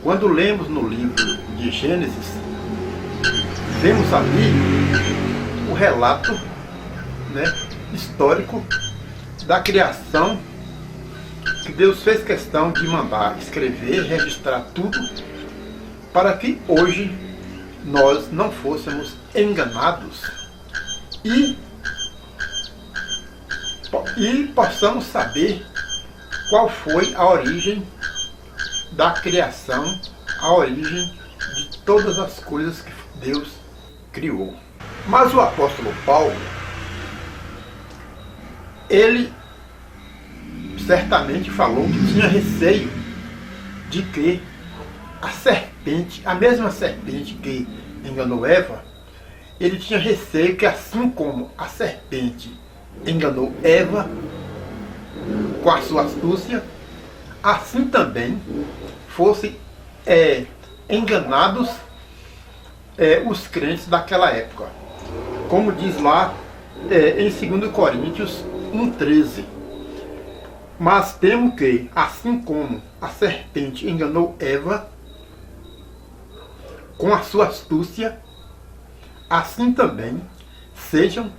Quando lemos no livro de Gênesis, vemos ali o relato, né, histórico da criação, que Deus fez questão de mandar escrever, registrar tudo, para que hoje nós não fôssemos enganados e possamos saber qual foi a origem da criação, a origem de todas as coisas que Deus criou. Mas o apóstolo Paulo, ele certamente falou que tinha receio de que a serpente, a mesma serpente que enganou Eva, ele tinha receio que, assim como a serpente enganou Eva com a sua astúcia, assim também fossem enganados os crentes daquela época. Como diz lá em 2 Coríntios 1,13. Mas temo que, assim como a serpente enganou Eva com a sua astúcia, assim também sejam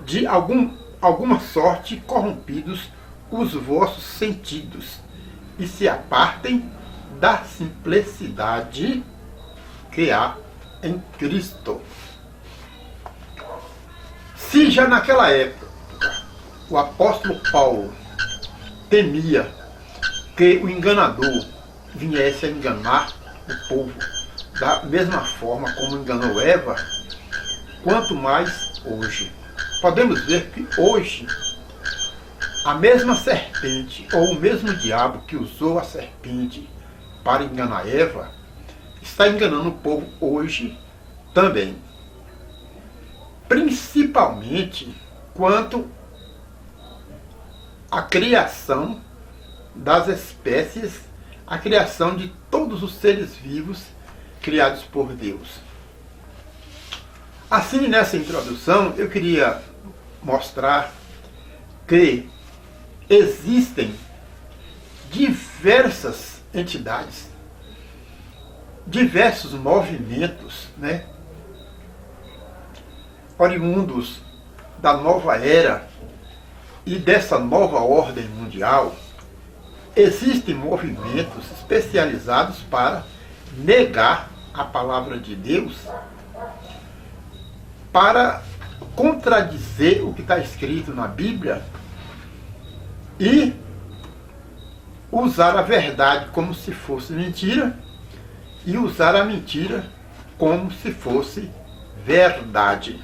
de alguma sorte corrompidos os vossos sentidos e se apartem da simplicidade que há em Cristo. Se já naquela época o apóstolo Paulo temia que o enganador viesse a enganar o povo da mesma forma como enganou Eva, quanto mais hoje. Podemos ver que hoje a mesma serpente, ou o mesmo diabo que usou a serpente para enganar Eva, está enganando o povo hoje também. Principalmente quanto à criação das espécies, a criação de todos os seres vivos criados por Deus. Assim, nessa introdução, eu queria mostrar que existem diversas entidades, diversos movimentos, né, oriundos da nova era e dessa nova ordem mundial. Existem movimentos especializados para negar a palavra de Deus, para contradizer o que está escrito na Bíblia e usar a verdade como se fosse mentira e usar a mentira como se fosse verdade.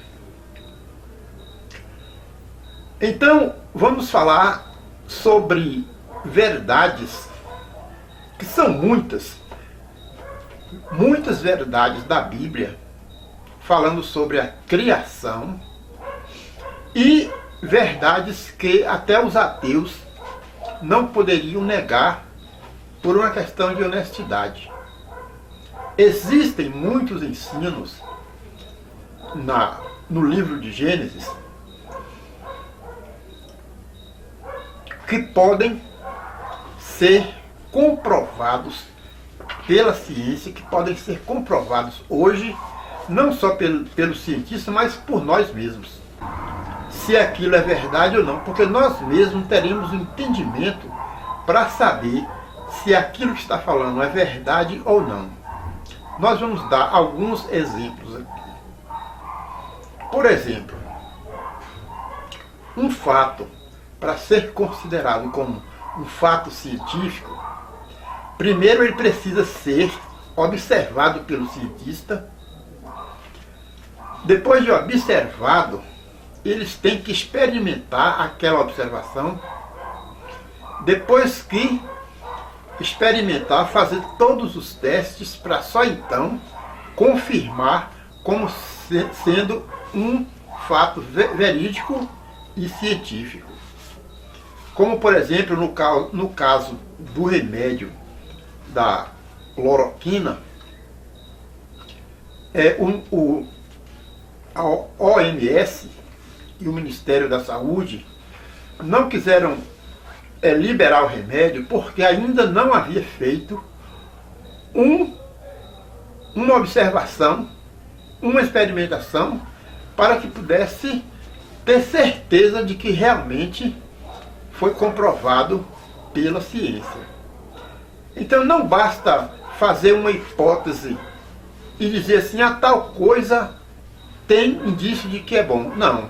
Então, vamos falar sobre verdades, que são muitas verdades da Bíblia, falando sobre a criação, e verdades que até os ateus não poderiam negar por uma questão de honestidade. Existem muitos ensinos no livro de Gênesis que podem ser comprovados pela ciência, que podem ser comprovados hoje, não só pelos cientistas, mas por nós mesmos. Se aquilo é verdade ou não, porque nós mesmos teremos um entendimento para saber se aquilo que está falando é verdade ou não. Nós vamos dar alguns exemplos aqui. Por exemplo, um fato, para ser considerado como um fato científico, primeiro ele precisa ser observado pelo cientista. Depois de observado, eles têm que experimentar aquela observação. Depois que experimentar, fazer todos os testes para só então confirmar como sendo um fato verídico e científico. Como, por exemplo, no caso do remédio da cloroquina, a OMS e o Ministério da Saúde não quiseram liberar o remédio porque ainda não havia feito um, uma observação, uma experimentação, para que pudesse ter certeza de que realmente foi comprovado pela ciência. Então não basta fazer uma hipótese e dizer assim, a tal coisa tem indício de que é bom. Não.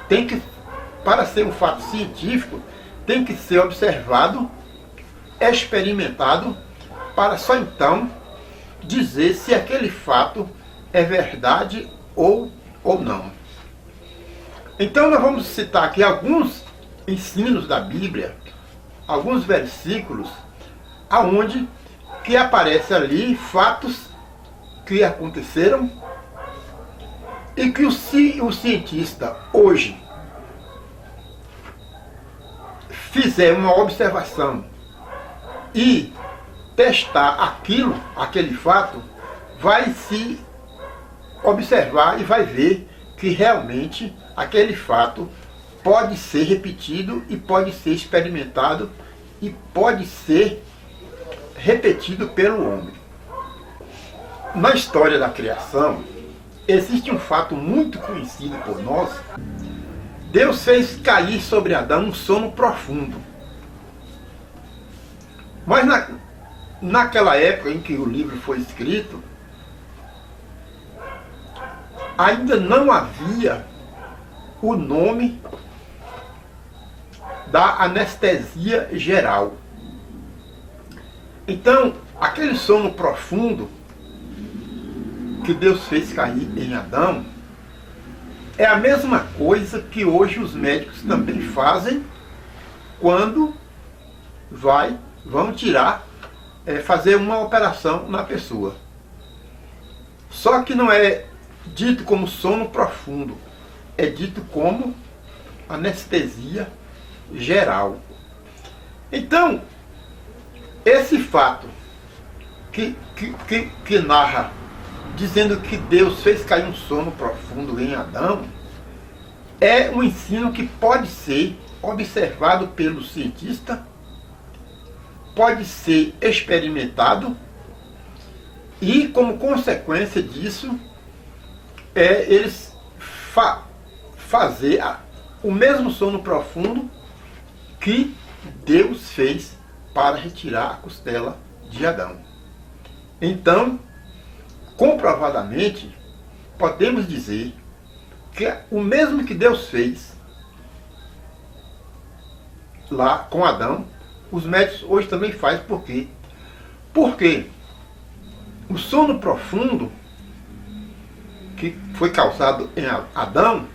Tem que, para ser um fato científico, tem que ser observado, experimentado, para só então dizer se aquele fato é verdade ou não. Então nós vamos citar aqui alguns ensinos da Bíblia, alguns versículos, aonde que aparece ali fatos que aconteceram e que o cientista hoje fizer uma observação e testar aquele fato, vai se observar e vai ver que realmente aquele fato pode ser repetido e pode ser experimentado e pode ser repetido pelo homem. Na história da criação, existe um fato muito conhecido por nós. Deus fez cair sobre Adão um sono profundo. Mas naquela época em que o livro foi escrito, ainda não havia o nome da anestesia geral. Então, aquele sono profundo que Deus fez cair em Adão é a mesma coisa que hoje os médicos também fazem quando vão fazer uma operação na pessoa. Só que não é dito como sono profundo, é dito como anestesia geral. Então, esse fato que narra dizendo que Deus fez cair um sono profundo em Adão, é um ensino que pode ser observado pelo cientista, pode ser experimentado e, como consequência disso, eles fazer o mesmo sono profundo que Deus fez para retirar a costela de Adão. Então, comprovadamente, podemos dizer que o mesmo que Deus fez lá com Adão, os médicos hoje também fazem. Por quê? Porque o sono profundo que foi causado em Adão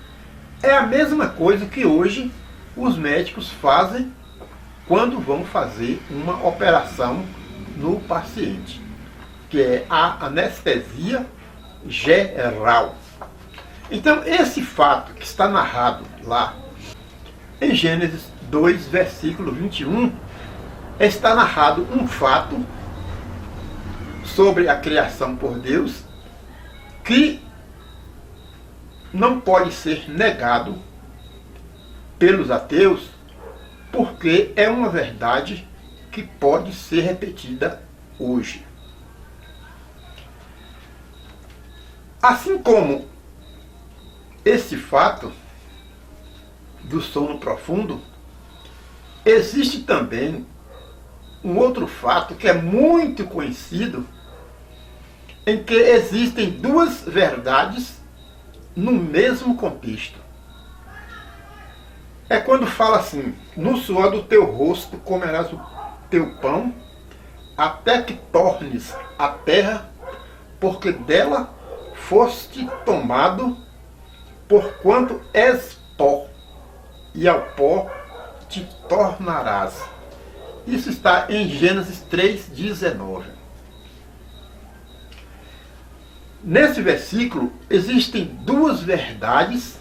é a mesma coisa que hoje os médicos fazem quando vão fazer uma operação no paciente, que é a anestesia geral. Então, esse fato que está narrado lá em Gênesis 2, versículo 21, está narrado um fato sobre a criação por Deus que não pode ser negado pelos ateus, porque é uma verdade que pode ser repetida hoje. Assim como esse fato do sono profundo, existe também um outro fato que é muito conhecido, em que existem duas verdades no mesmo contexto. É quando fala assim: no suor do teu rosto comerás o teu pão, até que tornes a terra, porque dela foste tomado, porquanto és pó, e ao pó te tornarás. Isso está em Gênesis 3:19. Nesse versículo existem duas verdades,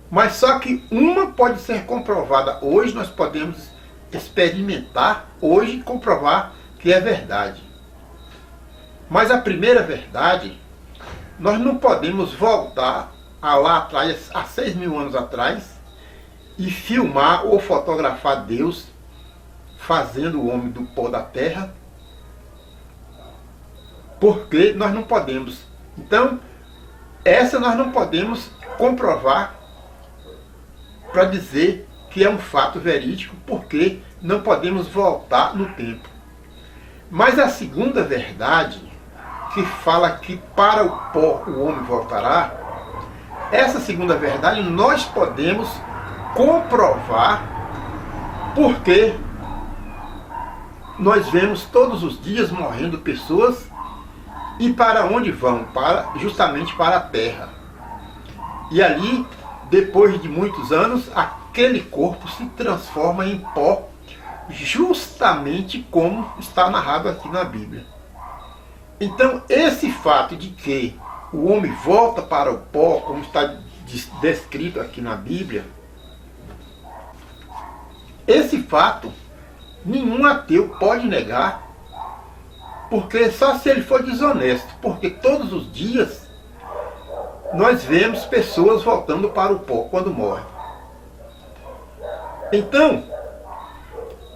mas só que uma pode ser comprovada hoje, nós podemos experimentar hoje e comprovar que é verdade. Mas a primeira verdade, nós não podemos voltar lá atrás, há 6.000 anos atrás, e filmar ou fotografar Deus fazendo o homem do pó da terra porque nós não podemos. Então, essa nós não podemos comprovar para dizer que é um fato verídico, porque não podemos voltar no tempo. Mas a segunda verdade, que fala que para o pó o homem voltará, essa segunda verdade nós podemos comprovar, porque nós vemos todos os dias morrendo pessoas, e para onde vão? Justamente para a terra. E ali, depois de muitos anos, aquele corpo se transforma em pó, justamente como está narrado aqui na Bíblia. Então, esse fato de que o homem volta para o pó, como está descrito aqui na Bíblia, esse fato nenhum ateu pode negar, porque só se ele for desonesto, porque todos os dias nós vemos pessoas voltando para o pó quando morrem. Então,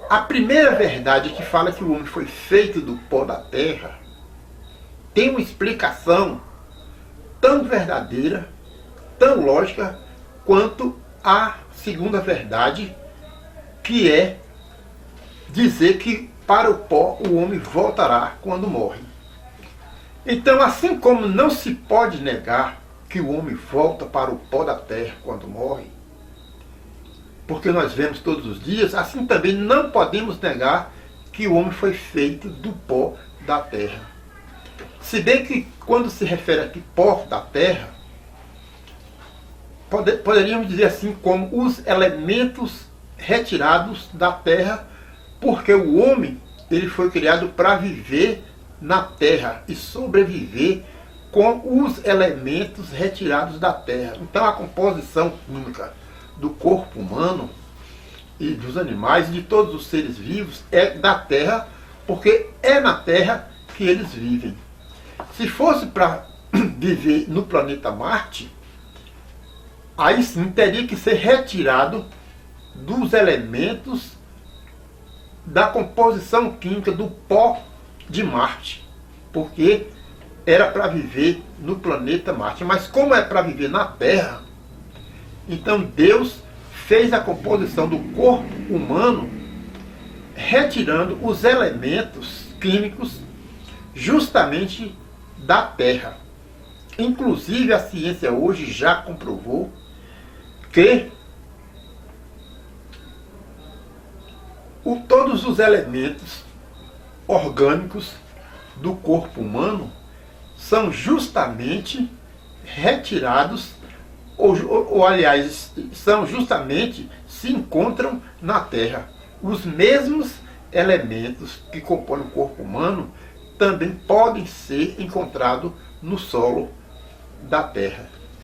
a primeira verdade que fala que o homem foi feito do pó da terra tem uma explicação tão verdadeira, tão lógica, quanto a segunda verdade, que é dizer que para o pó o homem voltará quando morre. Então, assim como não se pode negar que o homem volta para o pó da terra quando morre, porque nós vemos todos os dias, assim também não podemos negar que o homem foi feito do pó da terra. Se bem que quando se refere aqui pó da terra, poderíamos dizer assim como os elementos retirados da terra, porque o homem ele foi criado para viver na terra e sobreviver com os elementos retirados da terra. Então a composição química do corpo humano e dos animais e de todos os seres vivos é da terra, porque é na terra que eles vivem. Se fosse para viver no planeta Marte, aí sim teria que ser retirado dos elementos da composição química do pó de Marte, porque era para viver no planeta Marte. Mas como é para viver na Terra, então Deus fez a composição do corpo humano retirando os elementos químicos justamente da Terra. Inclusive a ciência hoje já comprovou que todos os elementos orgânicos do corpo humano são justamente retirados, ou aliás, se encontram na Terra. Os mesmos elementos que compõem o corpo humano também podem ser encontrados no solo da Terra.